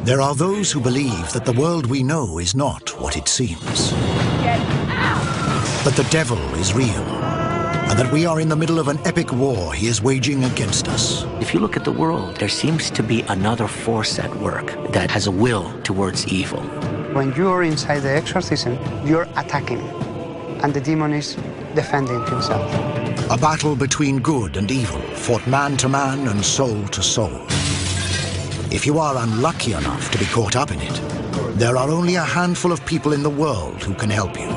There are those who believe that the world we know is not what it seems. Get out! That the devil is real, and that we are in the middle of an epic war he is waging against us. If you look at the world, there seems to be another force at work that has a will towards evil. When you're inside the exorcism, you're attacking, and the demon is defending himself. A battle between good and evil, fought man to man and soul to soul. If you are unlucky enough to be caught up in it, there are only a handful of people in the world who can help you.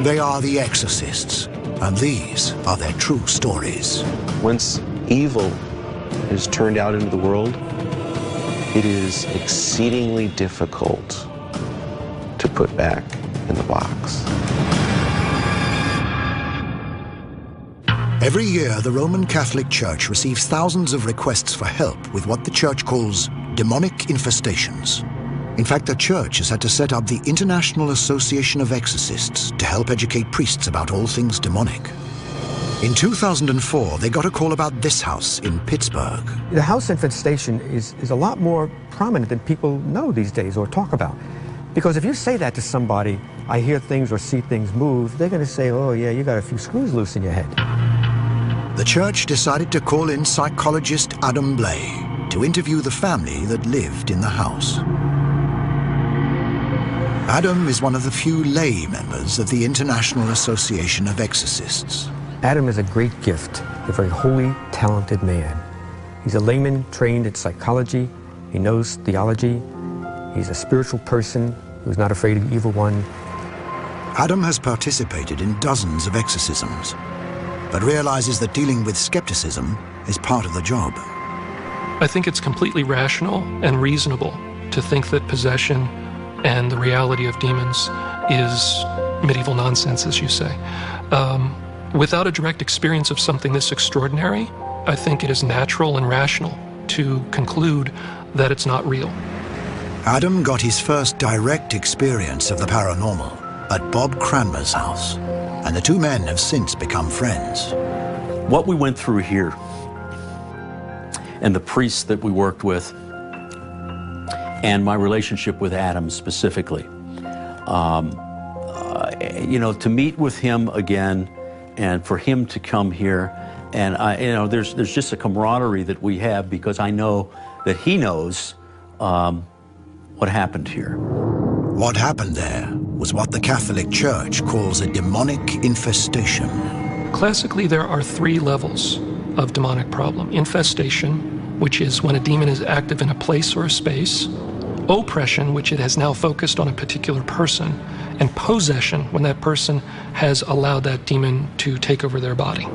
They are the Exorcists, and these are their true stories. Once evil is turned out into the world, it is exceedingly difficult to put back in the box. Every year, the Roman Catholic Church receives thousands of requests for help with what the Church calls demonic infestations. In fact, the Church has had to set up the International Association of Exorcists to help educate priests about all things demonic. In 2004, they got a call about this house in Pittsburgh. The house infestation is a lot more prominent than people know these days or talk about. Because if you say that to somebody, I hear things or see things move, they're going to say, oh yeah, you got a few screws loose in your head. The church decided to call in psychologist Adam Blay to interview the family that lived in the house. Adam is one of the few lay members of the International Association of Exorcists. Adam is a great gift, a very holy, talented man. He's a layman trained in psychology. He knows theology. He's a spiritual person who's not afraid of the evil one. Adam has participated in dozens of exorcisms, but realizes that dealing with skepticism is part of the job. I think it's completely rational and reasonable to think that possession and the reality of demons is medieval nonsense, as you say. Without a direct experience of something this extraordinary, I think it is natural and rational to conclude that it's not real. Adam got his first direct experience of the paranormal at Bob Cranmer's house, and the two men have since become friends. What we went through here, and the priests that we worked with, and my relationship with Adam specifically, you know, to meet with him again, and for him to come here, and you know, there's just a camaraderie that we have because I know that he knows what happened here. What happened there was what the Catholic Church calls a demonic infestation. Classically, there are three levels of demonic problem. Infestation, which is when a demon is active in a place or a space. Oppression, which it has now focused on a particular person. And possession, when that person has allowed that demon to take over their body.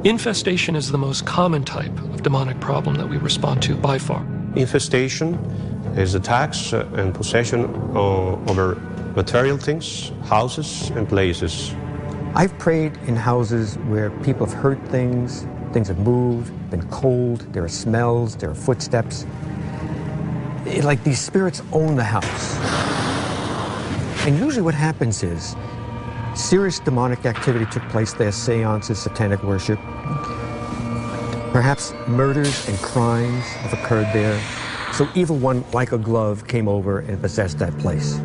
Infestation is the most common type of demonic problem that we respond to by far. Infestation is attacks and possession over material things, houses and places. I've prayed in houses where people have heard things, things have moved, been cold, there are smells, there are footsteps. Like these spirits own the house. And usually what happens is serious demonic activity took place there, seances, satanic worship. Perhaps murders and crimes have occurred there. So evil one, like a glove, came over and possessed that place.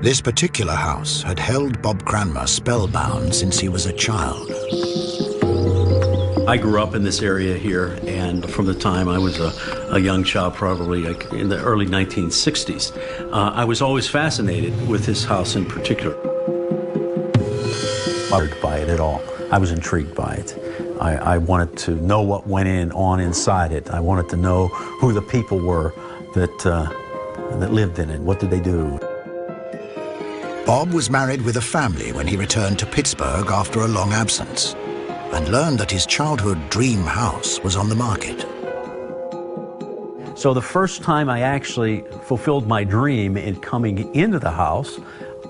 This particular house had held Bob Cranmer spellbound since he was a child. I grew up in this area here, and from the time I was a young child, probably like in the early 1960s, I was always fascinated with this house in particular. Bothered by it at all. I was intrigued by it. I wanted to know what went on inside it. I wanted to know who the people were that lived in it. What did they do? Bob was married with a family when he returned to Pittsburgh after a long absence, and learned that his childhood dream house was on the market. So the first time I actually fulfilled my dream in coming into the house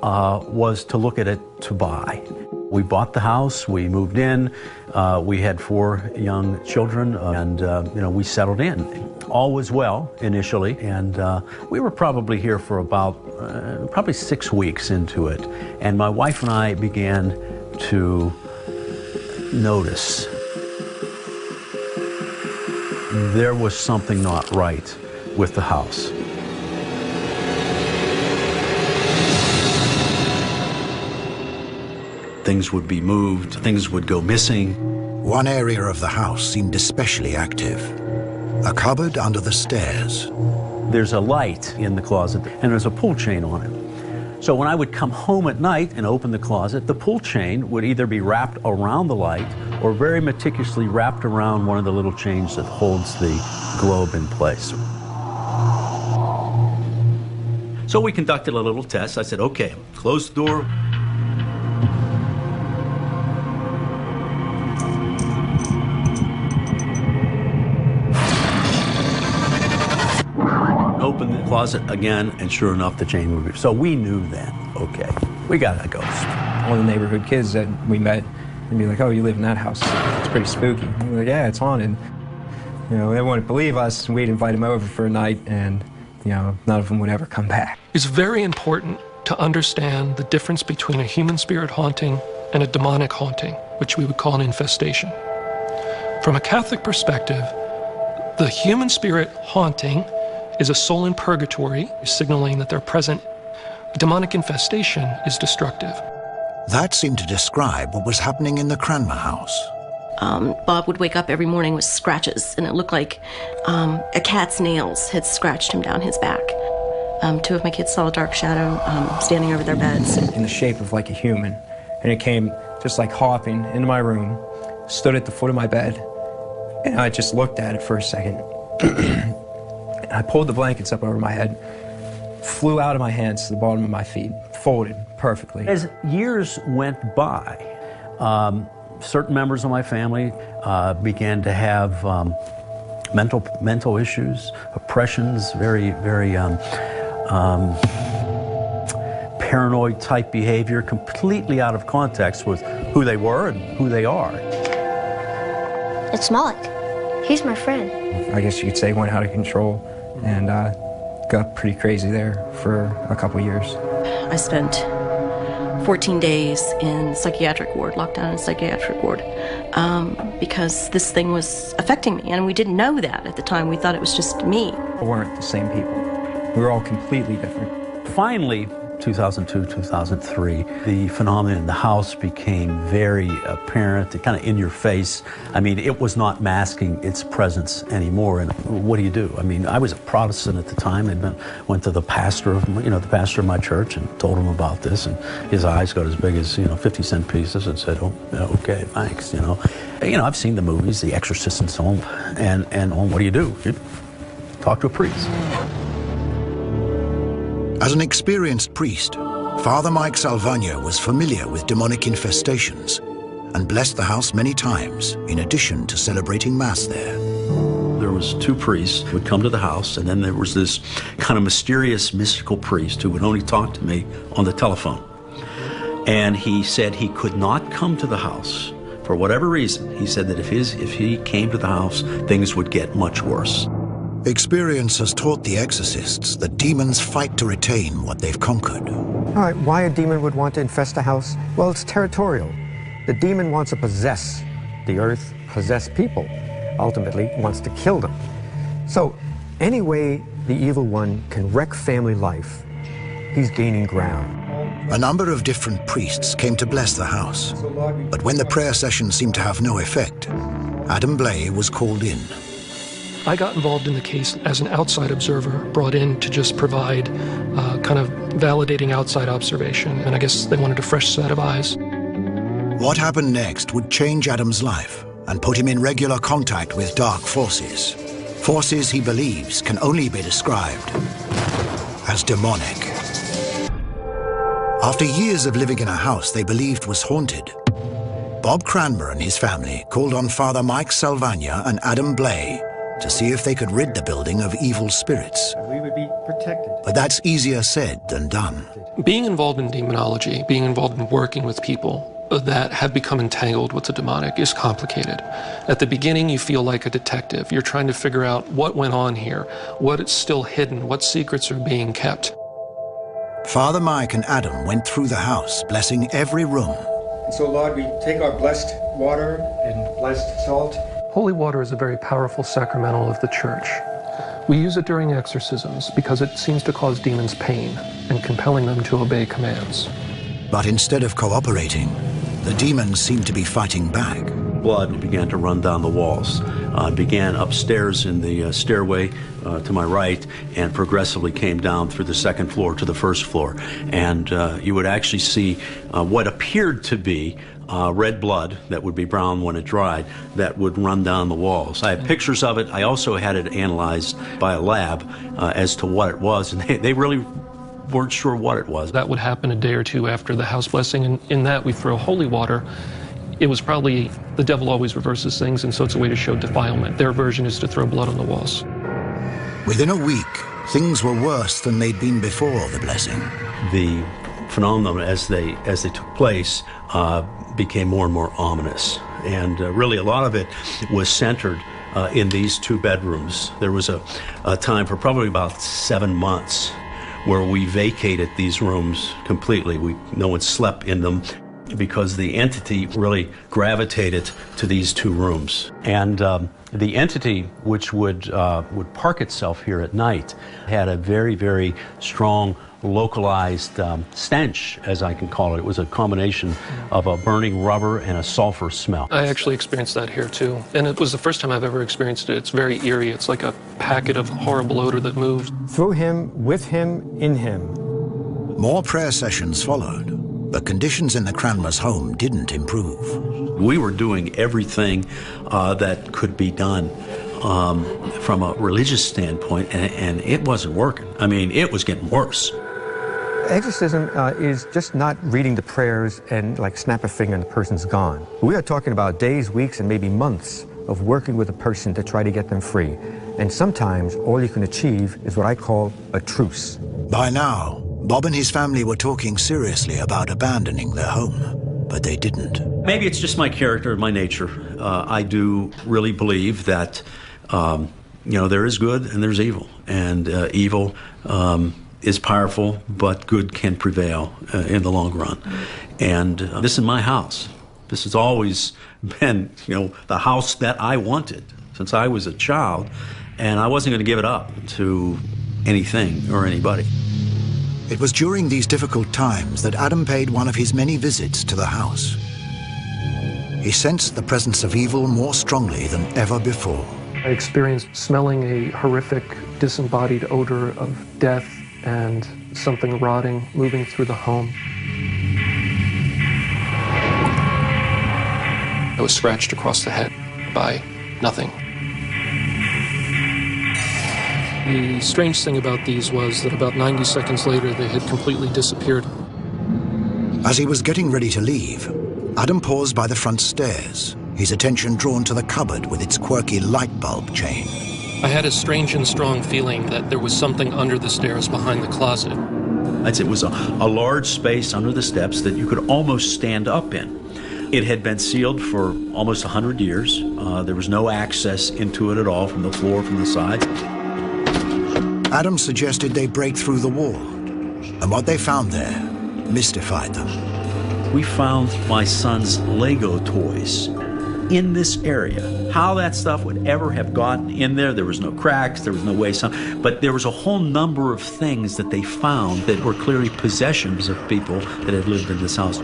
was to look at it to buy. We bought the house, we moved in, we had 4 young children, and you know, we settled in. All was well initially, and we were probably here for about probably 6 weeks into it, and my wife and I began to notice there was something not right with the house. Things would be moved, things would go missing. One area of the house seemed especially active. A cupboard under the stairs. There's a light in the closet, and there's a pull chain on it. So when I would come home at night and open the closet, the pull chain would either be wrapped around the light or very meticulously wrapped around one of the little chains that holds the globe in place. So we conducted a little test. I said, okay, close the door. Open the closet again, and sure enough, the chain would be. So we knew then, okay, we got a ghost. All the neighborhood kids that we met would be like, oh, you live in that house. It's pretty spooky. We're like, yeah, it's haunted. You know, they wouldn't believe us. We'd invite them over for a night, and, you know, none of them would ever come back. It's very important to understand the difference between a human spirit haunting and a demonic haunting, which we would call an infestation. From a Catholic perspective, the human spirit haunting is a soul in purgatory, signaling that they're present. A demonic infestation is destructive. That seemed to describe what was happening in the Cranmer house. Bob would wake up every morning with scratches, and it looked like a cat's nails had scratched him down his back. Two of my kids saw a dark shadow standing over their beds. In the shape of like a human, and it came just like hopping into my room, stood at the foot of my bed, and I just looked at it for a second. I pulled the blankets up over my head, flew out of my hands to the bottom of my feet, folded perfectly. As years went by, certain members of my family began to have mental issues, oppressions, very paranoid type behavior, completely out of context with who they were and who they are. It's Malik. He's my friend. I guess you could say went out of control and got pretty crazy there for a couple years. I spent 14 days in psychiatric ward, locked down in psychiatric ward, because this thing was affecting me, and we didn't know that at the time. We thought it was just me. We weren't the same people. We were all completely different. Finally, 2002, 2003, the phenomenon in the house became very apparent, kind of in your face. I mean, it was not masking its presence anymore. And what do you do? I mean, I was a Protestant at the time. I went to the pastor of my church and told him about this. And his eyes got as big as 50-cent pieces and said, "Oh, okay, thanks." I've seen the movies, The Exorcist and so on. And what do? You talk to a priest. As an experienced priest, Father Mike Salvagna was familiar with demonic infestations and blessed the house many times, in addition to celebrating Mass there. There was two priests who would come to the house, and then there was this kind of mysterious, mystical priest who would only talk to me on the telephone. And he said he could not come to the house for whatever reason. He said that if he came to the house, things would get much worse. Experience has taught the exorcists that demons fight to retain what they've conquered. All right, why a demon would want to infest a house? Well, it's territorial. The demon wants to possess the earth, possess people. Ultimately, wants to kill them. So, any way the evil one can wreck family life, he's gaining ground. A number of different priests came to bless the house. But when the prayer session seemed to have no effect, Adam Blay was called in. I got involved in the case as an outside observer, brought in to just provide kind of validating outside observation, and I guess they wanted a fresh set of eyes. What happened next would change Adam's life and put him in regular contact with dark forces. Forces he believes can only be described as demonic. After years of living in a house they believed was haunted, Bob Cranmer and his family called on Father Mike Salvagna and Adam Blay to see if they could rid the building of evil spirits. We would be protected. But that's easier said than done. Being involved in demonology, being involved in working with people that have become entangled with the demonic is complicated. At the beginning, you feel like a detective. You're trying to figure out what went on here, what is still hidden, what secrets are being kept. Father Mike and Adam went through the house, blessing every room. And so, Lord, we take our blessed water and blessed salt. Holy water is a very powerful sacramental of the Church. We use it during exorcisms because it seems to cause demons pain and compelling them to obey commands. But instead of cooperating, The demons seemed to be fighting back. Blood began to run down the walls. Began upstairs in the stairway to my right and progressively came down through the second floor to the first floor. And you would actually see what appeared to be red blood that would be brown when it dried that would run down the walls. I have pictures of it. I also had it analyzed by a lab as to what it was, and they really weren't sure what it was. That would happen a day or two after the house blessing, and in that we throw holy water. It was probably, the devil always reverses things, and so it's a way to show defilement. Their version is to throw blood on the walls. Within a week, things were worse than they'd been before the blessing. The phenomenon as they took place became more and more ominous. And really a lot of it was centered in these two bedrooms. There was a time for probably about 7 months where we vacated these rooms completely. No one slept in them because the entity really gravitated to these two rooms. And the entity which would park itself here at night had a very, very strong localized stench, as I can call it. It was a combination of a burning rubber and a sulfur smell. I actually experienced that here too, and it was the first time I've ever experienced it. It's very eerie. It's like a packet of horrible odor that moved. Through him, with him, in him. More prayer sessions followed, but conditions in the Cranmers' home didn't improve. We were doing everything that could be done from a religious standpoint, and it wasn't working. I mean, it was getting worse. Exorcism is just not reading the prayers and like snap a finger and the person's gone. We are talking about days, weeks, and maybe months of working with a person to try to get them free. And sometimes all you can achieve is what I call a truce. By now, Bob and his family were talking seriously about abandoning their home, but they didn't. Maybe it's just my character, my nature. I do really believe that, there is good and there's evil. And evil is powerful, but good can prevail in the long run. And this is my house. This has always been, the house that I wanted since I was a child, and I wasn't going to give it up to anything or anybody. It was during these difficult times that Adam paid one of his many visits to the house. He sensed the presence of evil more strongly than ever before. I experienced smelling a horrific, disembodied odor of death and something rotting, moving through the home. I was scratched across the head by nothing. The strange thing about these was that about 90 seconds later, they had completely disappeared. As he was getting ready to leave, Adam paused by the front stairs, his attention drawn to the cupboard with its quirky light bulb chain. I had a strange and strong feeling that there was something under the stairs behind the closet. I'd say it was a large space under the steps that you could almost stand up in. It had been sealed for almost 100 years. There was no access into it at all from the floor, from the sides. Adam suggested they break through the wall, and what they found there mystified them. We found my son's Lego toys in this area. How that stuff would ever have gotten in there, there was no cracks, there was no way, but there was a whole number of things that they found that were clearly possessions of people that had lived in this house.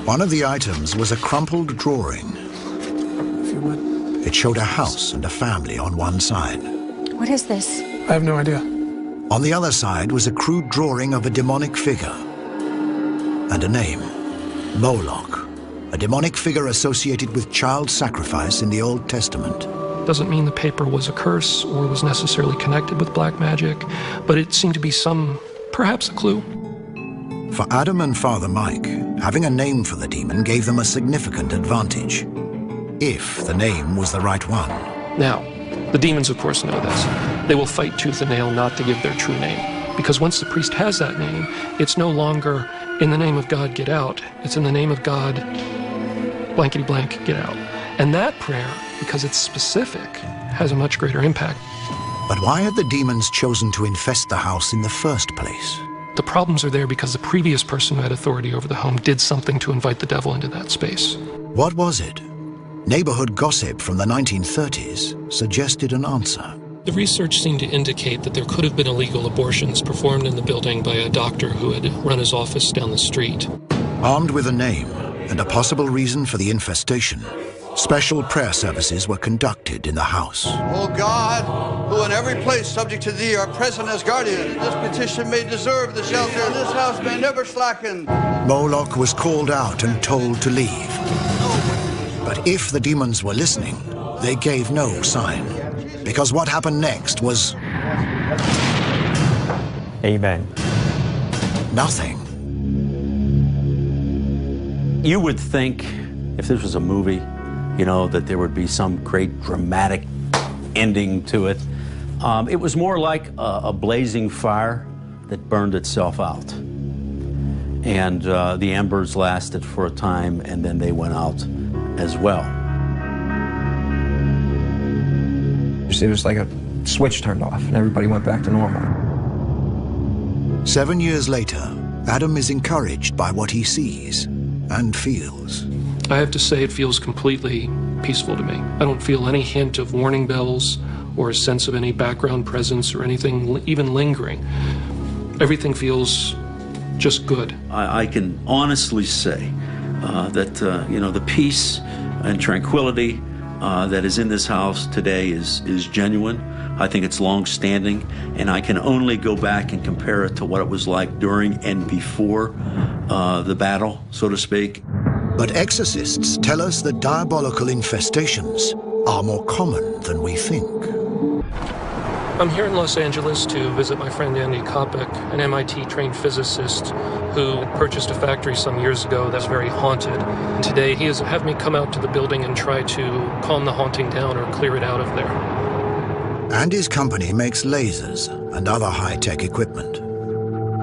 One of the items was a crumpled drawing. If you would. It showed a house and a family on one side. What is this? I have no idea. On the other side was a crude drawing of a demonic figure and a name, Moloch, a demonic figure associated with child sacrifice in the Old Testament. Doesn't mean the paper was a curse or was necessarily connected with black magic, but it seemed to be perhaps a clue. For Adam and Father Mike, having a name for the demon gave them a significant advantage, if the name was the right one. Now, the demons, of course, know this. They will fight tooth and nail not to give their true name, because once the priest has that name, it's no longer in the name of God, get out. It's in the name of God, blankety blank, get out. And that prayer, because it's specific, has a much greater impact. But why had the demons chosen to infest the house in the first place? The problems are there because the previous person who had authority over the home did something to invite the devil into that space. What was it? Neighborhood gossip from the 1930s suggested an answer. The research seemed to indicate that there could have been illegal abortions performed in the building by a doctor who had run his office down the street. Armed with a name and a possible reason for the infestation, special prayer services were conducted in the house. O God, who in every place subject to thee are present as guardian, this petition may deserve the shelter, and this house may never slacken. Moloch was called out and told to leave. But if the demons were listening, they gave no sign, because what happened next was... Amen. Nothing. You would think, if this was a movie, you know, that there would be some great dramatic ending to it. It was more like a blazing fire that burned itself out. And the embers lasted for a time, and then they went out as well. It was like a switch turned off, and everybody went back to normal. 7 years later, Adam is encouraged by what he sees and feels. I have to say it feels completely peaceful to me. I don't feel any hint of warning bells or a sense of any background presence or anything even lingering. Everything feels just good. I can honestly say that, you know, the peace and tranquility that is in this house today is genuine. I think it's long-standing, and I can only go back and compare it to what it was like during and before the battle, so to speak. But exorcists tell us that diabolical infestations are more common than we think. I'm here in Los Angeles to visit my friend Andy Kopic, an MIT-trained physicist who purchased a factory some years ago that's very haunted. Today he has had me come out to the building and try to calm the haunting down or clear it out of there. Andy's company makes lasers and other high-tech equipment.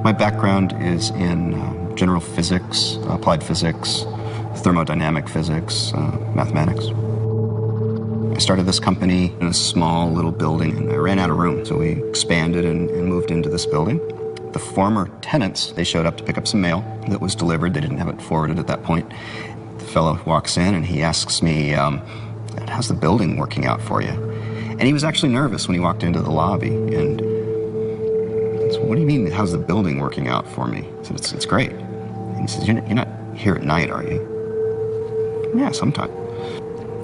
My background is in general physics, applied physics, thermodynamic physics, mathematics. I started this company in a small little building, and I ran out of room, so we expanded and moved into this building. The former tenants, they showed up to pick up some mail that was delivered. They didn't have it forwarded at that point. The fellow walks in and he asks me, how's the building working out for you? And he was actually nervous when he walked into the lobby. And I said, what do you mean, how's the building working out for me? I said, it's great. And he says, you're not here at night, are you? Yeah, sometimes.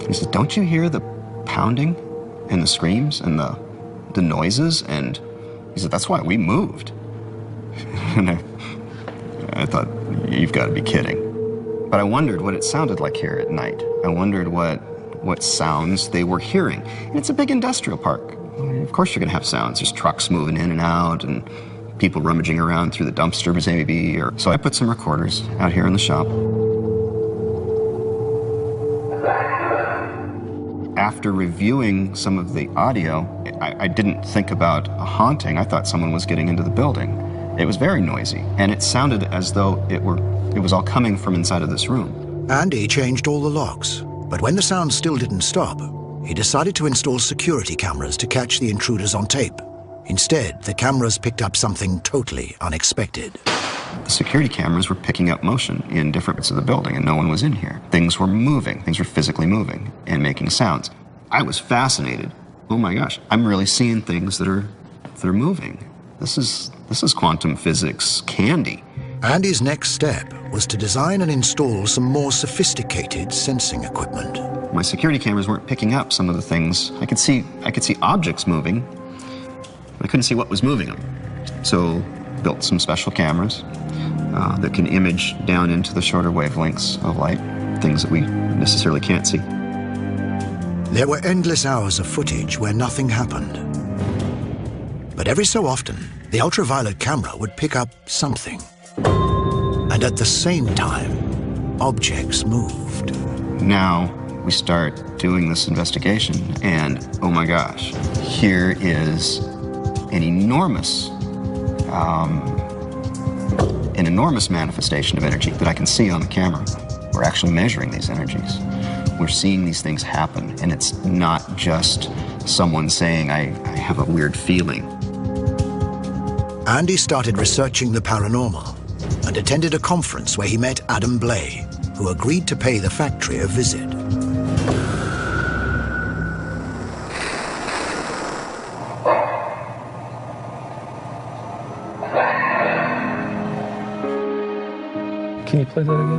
He says, don't you hear the pounding and the screams and the noises? And he said, that's why we moved. And I thought, you've got to be kidding. But I wondered what it sounded like here at night. I wondered what sounds they were hearing. And it's a big industrial park. Of course you're going to have sounds. There's trucks moving in and out and people rummaging around through the dumpsters maybe. So I put some recorders out here in the shop. After reviewing some of the audio, I didn't think about a haunting. I thought someone was getting into the building. It was very noisy, and it sounded as though it was all coming from inside of this room. Andy changed all the locks, but when the sound still didn't stop, he decided to install security cameras to catch the intruders on tape. Instead, the cameras picked up something totally unexpected. The security cameras were picking up motion in different parts of the building, and no one was in here. Things were moving. Things were physically moving and making sounds. I was fascinated. Oh my gosh, I'm really seeing things that are moving. This is quantum physics candy. Andy's next step was to design and install some more sophisticated sensing equipment. My security cameras weren't picking up some of the things. I could see objects moving, but I couldn't see what was moving them. So built some special cameras that can image down into the shorter wavelengths of light, things that we necessarily can't see. There were endless hours of footage where nothing happened. But every so often, the ultraviolet camera would pick up something. And at the same time, objects moved. Now we start doing this investigation, and oh my gosh, here is an enormous manifestation of energy that I can see on the camera. We're actually measuring these energies. We're seeing these things happen, and it's not just someone saying, I have a weird feeling. Andy started researching the paranormal and attended a conference where he met Adam Blay, who agreed to pay the factory a visit. Can you play that again?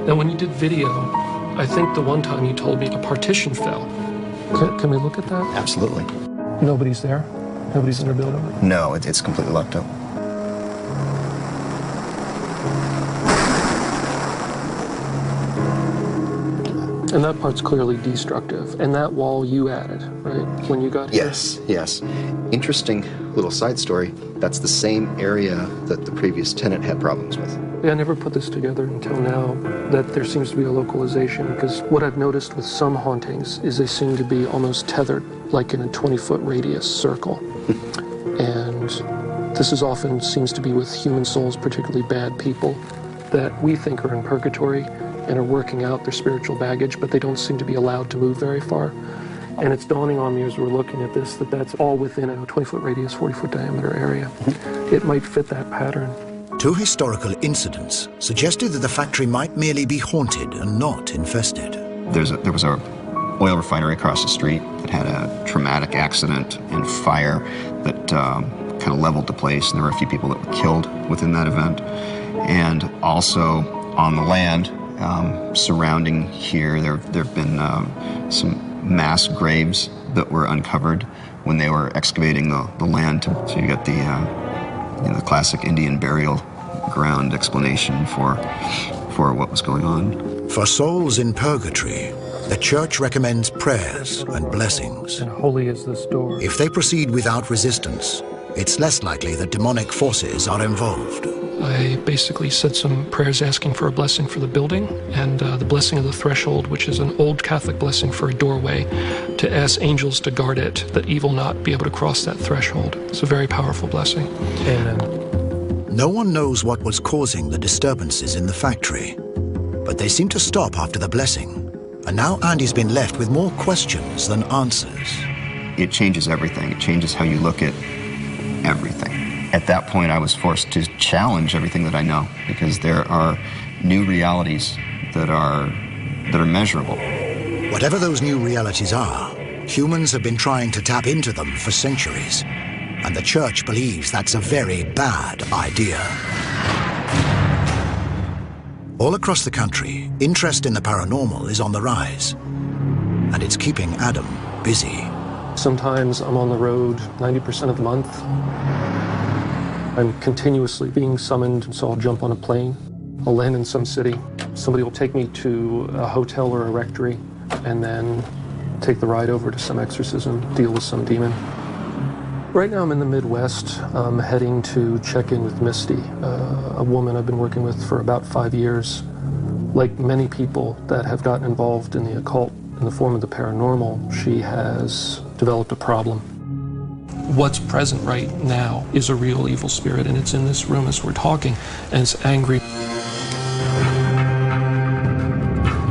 Now, when you did video, I think the one time you told me a partition fell. Can we look at that? Absolutely. Nobody's there? Nobody's in the building? No, it's completely locked up. And that part's clearly destructive. And that wall you added, right, when you got here? Yes, yes. Interesting little side story. That's the same area that the previous tenant had problems with. Yeah, I never put this together until now, that there seems to be a localization, because what I've noticed with some hauntings is they seem to be almost tethered, like in a 20-foot radius circle. And this is often seems to be with human souls, particularly bad people, that we think are in purgatory and are working out their spiritual baggage, but they don't seem to be allowed to move very far. And it's dawning on me as we're looking at this that that's all within a 20-foot radius, 40-foot diameter area. It might fit that pattern. Two historical incidents suggested that the factory might merely be haunted and not infested. There was a oil refinery across the street that had a traumatic accident and fire that kind of leveled the place, and there were a few people that were killed within that event. And also on the land surrounding here, there have been some mass graves that were uncovered when they were excavating the land to get the classic Indian burial ground explanation for what was going on. For souls in purgatory, the church recommends prayers and blessings. And holy is this door. If they proceed without resistance, it's less likely that demonic forces are involved. I basically said some prayers asking for a blessing for the building and the blessing of the threshold, which is an old Catholic blessing for a doorway, to ask angels to guard it, that evil not be able to cross that threshold. It's a very powerful blessing. Amen. No one knows what was causing the disturbances in the factory, but they seem to stop after the blessing. And now Andy's been left with more questions than answers. It changes everything. It changes how you look at everything. At that point, I was forced to challenge everything that I know, because there are new realities that are measurable. Whatever those new realities are, humans have been trying to tap into them for centuries, and the church believes that's a very bad idea. All across the country, interest in the paranormal is on the rise, and it's keeping Adam busy. Sometimes I'm on the road 90% of the month. I'm continuously being summoned, so I'll jump on a plane. I'll land in some city. Somebody will take me to a hotel or a rectory, and then take the ride over to some exorcism, deal with some demon. Right now I'm in the Midwest. I'm heading to check in with Misty, a woman I've been working with for about 5 years. Like many people that have gotten involved in the occult in the form of the paranormal, she has developed a problem. What's present right now is a real evil spirit, and it's in this room as we're talking, and it's angry.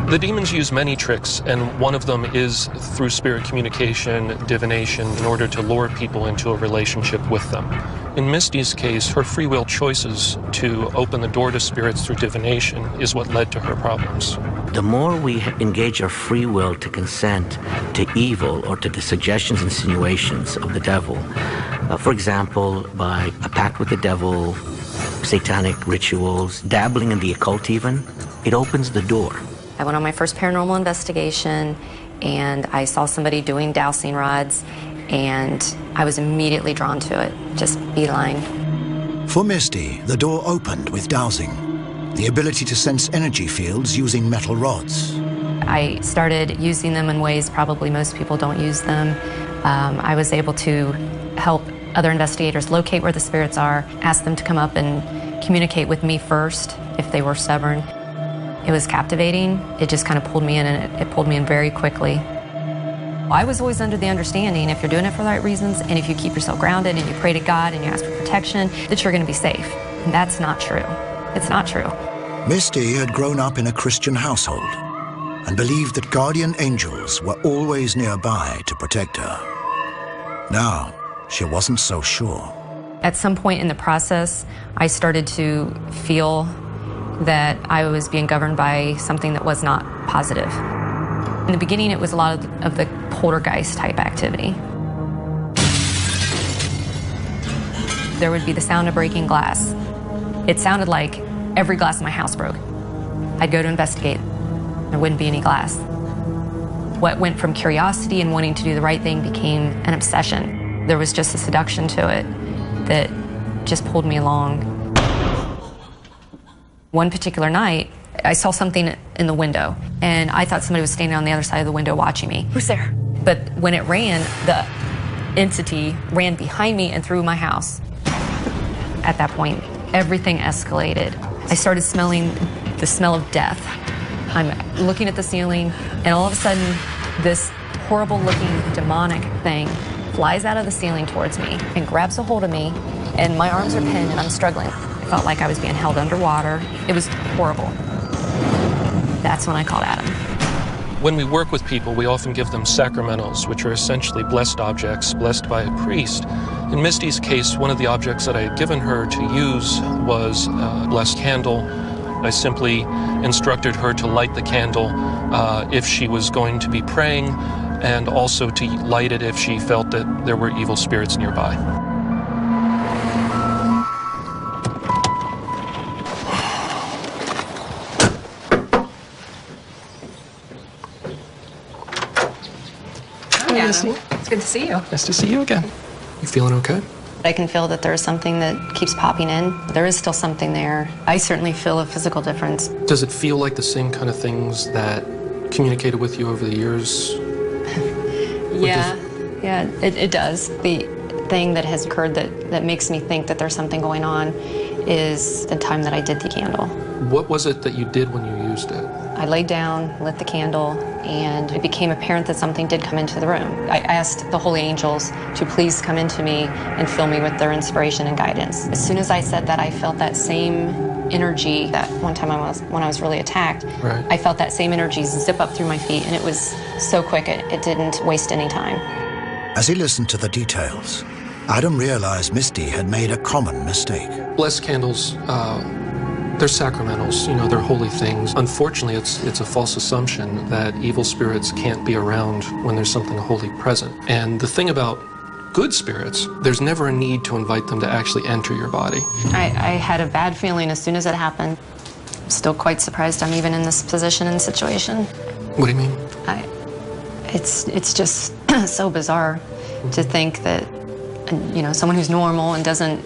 The demons use many tricks, and one of them is through spirit communication, divination, in order to lure people into a relationship with them. In Misty's case, her free will choices to open the door to spirits through divination is what led to her problems. The more we engage our free will to consent to evil or to the suggestions and insinuations of the devil, for example, by a pact with the devil, satanic rituals, dabbling in the occult even, it opens the door. I went on my first paranormal investigation, and I saw somebody doing dowsing rods, and I was immediately drawn to it, just beeline. For Misty, the door opened with dowsing, the ability to sense energy fields using metal rods. I started using them in ways probably most people don't use them. I was able to help other investigators locate where the spirits are, ask them to come up and communicate with me first if they were stubborn. It was captivating. It just kind of pulled me in, and it pulled me in very quickly. I was always under the understanding, if you're doing it for the right reasons, and if you keep yourself grounded and you pray to God and you ask for protection, that you're going to be safe. And that's not true. It's not true. Misty had grown up in a Christian household and believed that guardian angels were always nearby to protect her. Now, she wasn't so sure. At some point in the process, I started to feel that I was being governed by something that was not positive. In the beginning, it was a lot of the poltergeist type activity. There would be the sound of breaking glass. It sounded like every glass in my house broke. I'd go to investigate. There wouldn't be any glass. What went from curiosity and wanting to do the right thing became an obsession. There was just a seduction to it that just pulled me along. One particular night, I saw something in the window, and I thought somebody was standing on the other side of the window watching me. Who's there? But when it ran, the entity ran behind me and through my house. At that point, everything escalated. I started smelling the smell of death. I'm looking at the ceiling, and all of a sudden, this horrible-looking demonic thing flies out of the ceiling towards me and grabs a hold of me, and my arms are pinned, and I'm struggling. I felt like I was being held underwater. It was horrible. That's when I called Adam. When we work with people, we often give them sacramentals, which are essentially blessed objects, blessed by a priest. In Misty's case, one of the objects that I had given her to use was a blessed candle. I simply instructed her to light the candle if she was going to be praying, and also to light it if she felt that there were evil spirits nearby. Hi, Adam. It's good to see you. Nice to see you again. You feeling okay? I can feel that there's something that keeps popping in. There is still something there. I certainly feel a physical difference. Does it feel like the same kind of things that communicated with you over the years? Yeah, it does. The thing that has occurred that makes me think that there's something going on is the time that I did the candle. What was it that you did when you used it? I laid down, lit the candle, and it became apparent that something did come into the room. I asked the holy angels to please come into me and fill me with their inspiration and guidance. As soon as I said that, I felt that same energy that one time when I was really attacked. Right. I felt that same energy zip up through my feet, and it was so quick, it didn't waste any time. As he listened to the details, Adam realized Misty had made a common mistake. Blessed candles, they're sacramentals, they're holy things. Unfortunately, it's a false assumption that evil spirits can't be around when there's something holy present. And the thing about good spirits, there's never a need to invite them to actually enter your body. I had a bad feeling as soon as it happened. I'm still quite surprised I'm even in this position and situation. What do you mean? It's just so bizarre to think that, someone who's normal and doesn't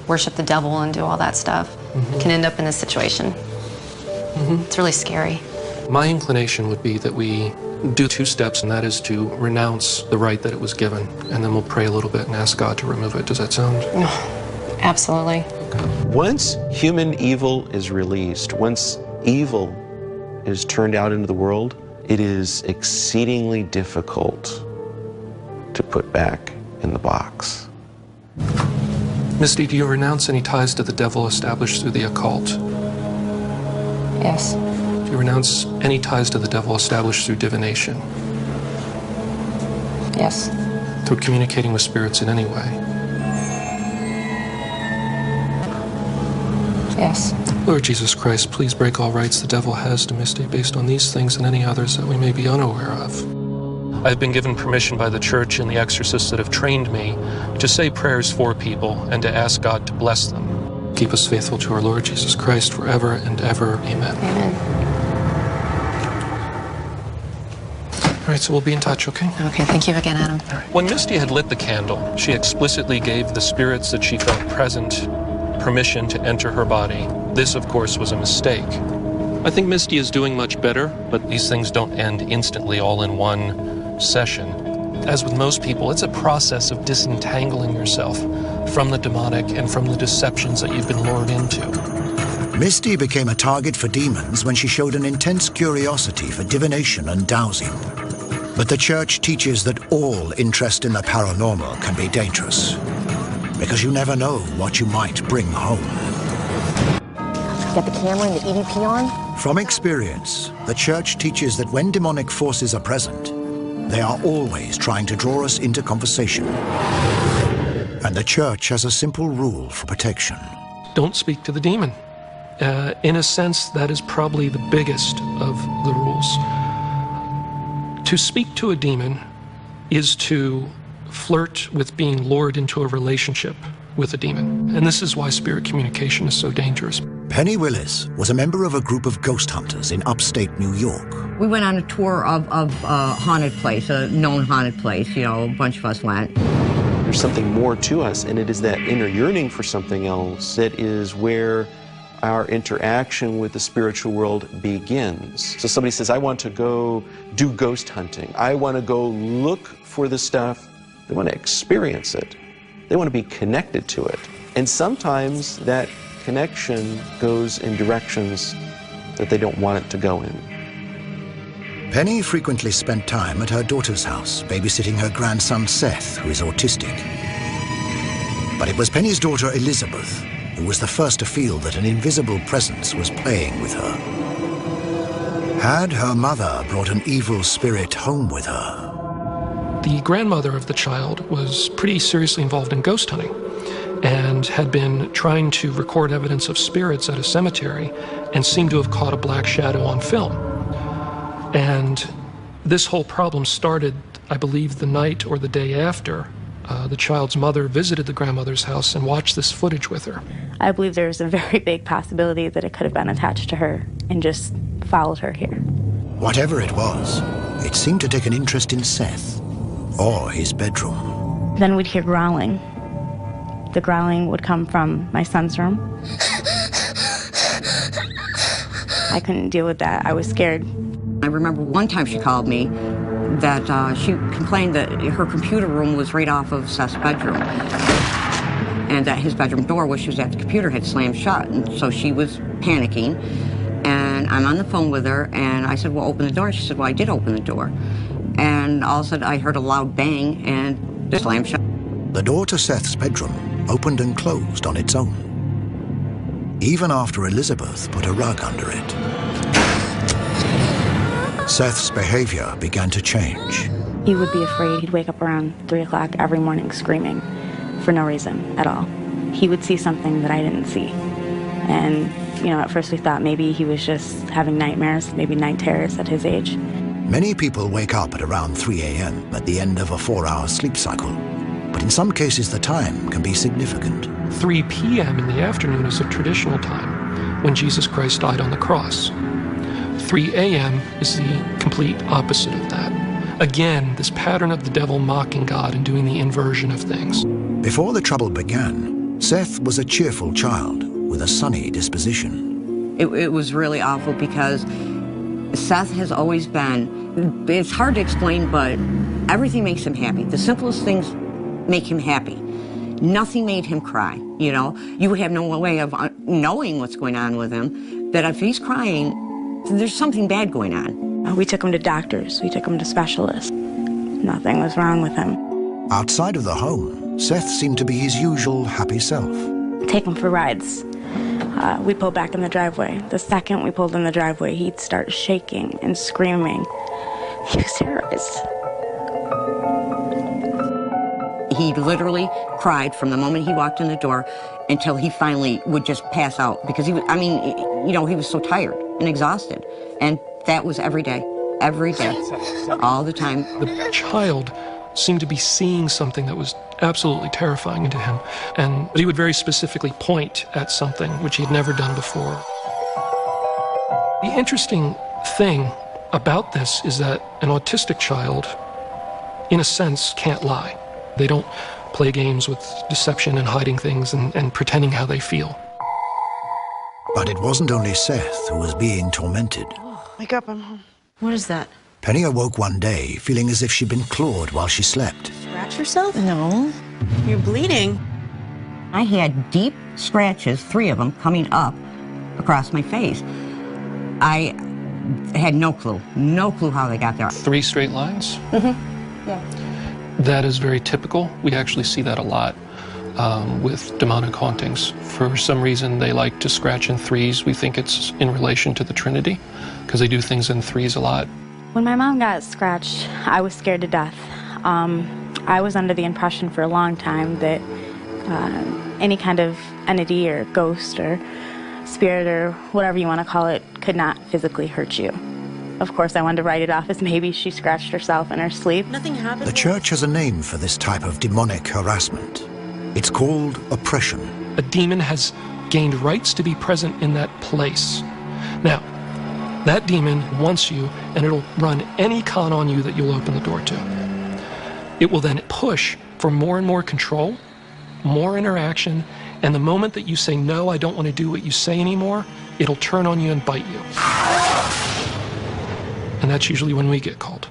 worship the devil and do all that stuff can end up in this situation. It's really scary. My inclination would be that we do 2 steps, and that is to renounce the right that it was given, and then we'll pray a little bit and ask God to remove it. Does that sound? Absolutely. Once human evil is released, once evil is turned out into the world, it is exceedingly difficult to put back in the box. Misty, do you renounce any ties to the devil established through the occult? Yes. Do you renounce any ties to the devil established through divination? Yes. Through communicating with spirits in any way? Yes. Lord Jesus Christ, please break all rights the devil has to Misty based on these things and any others that we may be unaware of. I've been given permission by the church and the exorcists that have trained me to say prayers for people and to ask God to bless them. Keep us faithful to our Lord Jesus Christ forever and ever. Amen. Amen. All right, so we'll be in touch, okay? Okay, thank you again, Adam. All right. When Misty had lit the candle, she explicitly gave the spirits that she felt present permission to enter her body. This, of course, was a mistake. I think Misty is doing much better, but these things don't end instantly all in one session. As with most people, it's a process of disentangling yourself from the demonic and from the deceptions that you've been lured into. Misty became a target for demons when she showed an intense curiosity for divination and dowsing. But the church teaches that all interest in the paranormal can be dangerous, because you never know what you might bring home. Got the camera and the EVP on? From experience, the church teaches that when demonic forces are present, they are always trying to draw us into conversation. And the church has a simple rule for protection. Don't speak to the demon. In a sense, that is probably the biggest of the rules. To speak to a demon is to flirt with being lured into a relationship with a demon. And this is why spirit communication is so dangerous. Penny Willis was a member of a group of ghost hunters in upstate New York. We went on a tour of a haunted place, a known haunted place. You know, a bunch of us went. There's something more to us, and it is that inner yearning for something else that is where our interaction with the spiritual world begins. So somebody says, I want to go do ghost hunting. I want to go look for the stuff. They want to experience it. They want to be connected to it. And sometimes that connection goes in directions that they don't want it to go in. Penny frequently spent time at her daughter's house, babysitting her grandson Seth, who is autistic. But it was Penny's daughter Elizabeth who was the first to feel that an invisible presence was playing with her. Had her mother brought an evil spirit home with her? The grandmother of the child was pretty seriously involved in ghost hunting and had been trying to record evidence of spirits at a cemetery and seemed to have caught a black shadow on film. And this whole problem started, I believe, the night or the day after the child's mother visited the grandmother's house and watched this footage with her. I believe there's a very big possibility that it could have been attached to her and just followed her here. Whatever it was, it seemed to take an interest in Seth or his bedroom. Then we'd hear growling. The growling would come from my son's room. I couldn't deal with that. I was scared. I remember one time she called me that she complained that her computer room was right off of Seth's bedroom and that his bedroom door, where she was at the computer, had slammed shut. And so she was panicking, and I'm on the phone with her, and I said, well, open the door. And she said, well, I did open the door. And all of a sudden, I heard a loud bang, and it slammed shut. The door to Seth's bedroom opened and closed on its own, even after Elizabeth put a rug under it. Seth's behavior began to change. He would be afraid. He'd wake up around 3 o'clock every morning screaming for no reason at all. He would see something that I didn't see. And, you know, at first we thought maybe he was just having nightmares, maybe night terrors at his age. Many people wake up at around 3 a.m. at the end of a 4-hour sleep cycle. But in some cases, the time can be significant. 3 p.m. in the afternoon is a traditional time when Jesus Christ died on the cross. 3 a.m. is the complete opposite of that. Again, this pattern of the devil mocking God and doing the inversion of things. Before the trouble began, Seth was a cheerful child with a sunny disposition. It was really awful because Seth has always been, it's hard to explain, but everything makes him happy. The simplest things make him happy. Nothing made him cry, you know? You have no way of knowing what's going on with him, that if he's crying, there's something bad going on. We took him to doctors. We took him to specialists. Nothing was wrong with him. Outside of the home, Seth seemed to be his usual happy self. Take him for rides. We'd pull back in the driveway. The second we pulled in the driveway, he'd start shaking and screaming. He was terrorized. He literally cried from the moment he walked in the door until he finally would just pass out because he was, I mean, you know, he was so tired and exhausted. And that was every day, all the time. The child seemed to be seeing something that was absolutely terrifying to him. And he would very specifically point at something which he had never done before. The interesting thing about this is that an autistic child, in a sense, can't lie. They don't play games with deception and hiding things and pretending how they feel. But it wasn't only Seth who was being tormented. Wake up, I'm home. What is that? Penny awoke one day feeling as if she'd been clawed while she slept. Scratch yourself? No. You're bleeding. I had deep scratches, 3 of them, coming up across my face. I had no clue how they got there. 3 straight lines? Mm-hmm. Yeah. That is very typical. We actually see that a lot with demonic hauntings. For some reason, they like to scratch in 3s. We think it's in relation to the Trinity, because they do things in 3s a lot. When my mom got scratched, I was scared to death. I was under the impression for a long time that any kind of entity or ghost or spirit or whatever you want to call it could not physically hurt you. Of course, I wanted to write it off as maybe she scratched herself in her sleep. Nothing happened. The church has a name for this type of demonic harassment. It's called oppression. A demon has gained rights to be present in that place. Now, that demon wants you, and it'll run any con on you that you'll open the door to. It will then push for more and more control, more interaction, and the moment that you say, no, I don't want to do what you say anymore, it'll turn on you and bite you. And that's usually when we get called.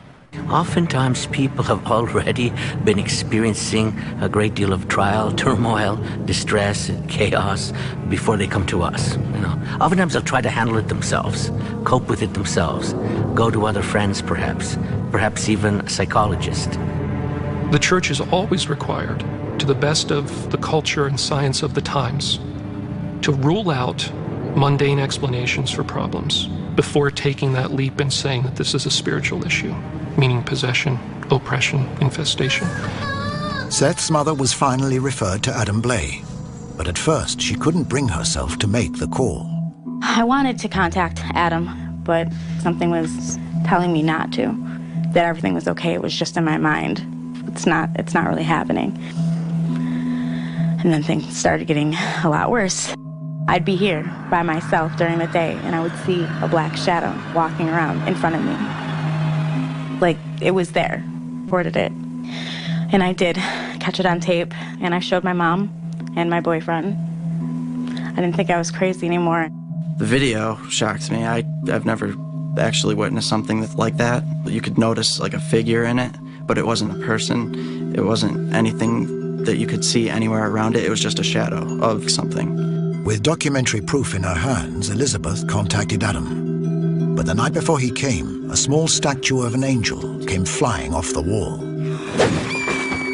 Oftentimes people have already been experiencing a great deal of trial, turmoil, distress, chaos before they come to us. Oftentimes they'll try to handle it themselves, cope with it themselves, go to other friends perhaps even a psychologist. The church is always required, to the best of the culture and science of the times, to rule out mundane explanations for problems before taking that leap and saying that this is a spiritual issue, meaning possession, oppression, infestation. Seth's mother was finally referred to Adam Blay, but at first she couldn't bring herself to make the call. I wanted to contact Adam, but something was telling me not to, that everything was okay, it was just in my mind. It's not really happening. And then things started getting a lot worse. I'd be here by myself during the day, and I would see a black shadow walking around in front of me. Like, it was there. Reported it. And I did catch it on tape, and I showed my mom and my boyfriend. I didn't think I was crazy anymore. The video shocked me. I've never actually witnessed something like that. You could notice like a figure in it, but it wasn't a person. It wasn't anything that you could see anywhere around it. It was just a shadow of something. With documentary proof in her hands, Elizabeth contacted Adam. But the night before he came, a small statue of an angel came flying off the wall.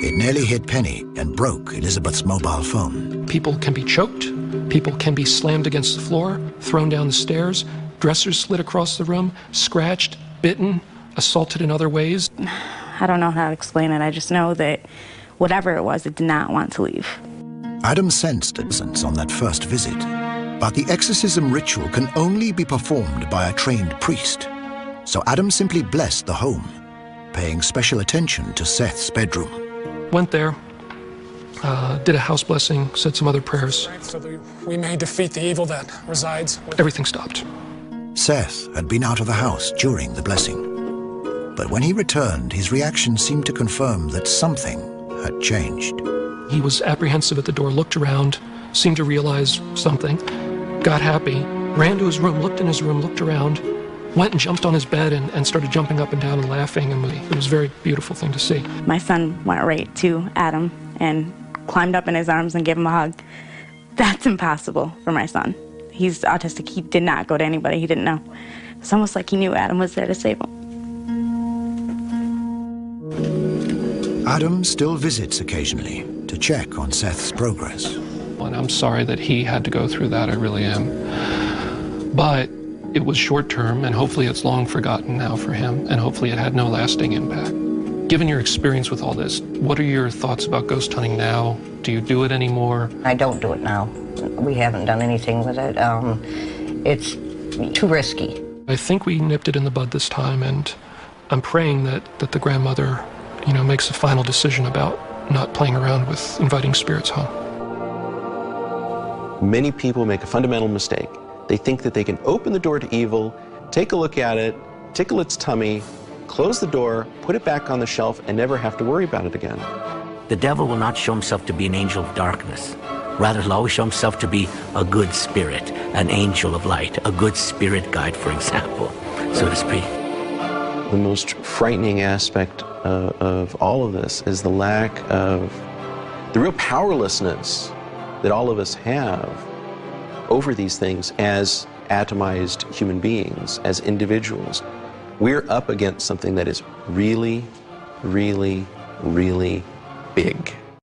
It nearly hit Penny and broke Elizabeth's mobile phone. People can be choked, people can be slammed against the floor, thrown down the stairs, dressers slid across the room, scratched, bitten, assaulted in other ways. I don't know how to explain it. I just know that whatever it was, it did not want to leave. Adam sensed absence on that first visit, but the exorcism ritual can only be performed by a trained priest. So Adam simply blessed the home, paying special attention to Seth's bedroom. Went there, did a house blessing, said some other prayers. So that we may defeat the evil that resides. Everything stopped. Seth had been out of the house during the blessing. But when he returned, his reaction seemed to confirm that something had changed. He was apprehensive at the door, looked around, seemed to realize something, got happy, ran to his room, looked in his room, looked around, went and jumped on his bed and started jumping up and down and laughing. And it was a very beautiful thing to see. My son went right to Adam and climbed up in his arms and gave him a hug. That's impossible for my son. He's autistic. He did not go to anybody he didn't know. It's almost like he knew Adam was there to save him. Adam still visits occasionally to check on Seth's progress. And I'm sorry that he had to go through that, I really am. But it was short term, and hopefully it's long forgotten now for him, and hopefully it had no lasting impact. Given your experience with all this, what are your thoughts about ghost hunting now? Do you do it anymore? I don't do it now. We haven't done anything with it. It's too risky. I think we nipped it in the bud this time, and I'm praying that the grandmother, makes a final decision about not playing around with inviting spirits home. Many people make a fundamental mistake. They think that they can open the door to evil, take a look at it, tickle its tummy, close the door, put it back on the shelf, and never have to worry about it again. The devil will not show himself to be an angel of darkness. Rather, he'll always show himself to be a good spirit, an angel of light, a good spirit guide, for example, so to speak. The most frightening aspect of all of this is the lack of, the real powerlessness that all of us have over these things as atomized human beings, as individuals. We're up against something that is really, really, really big.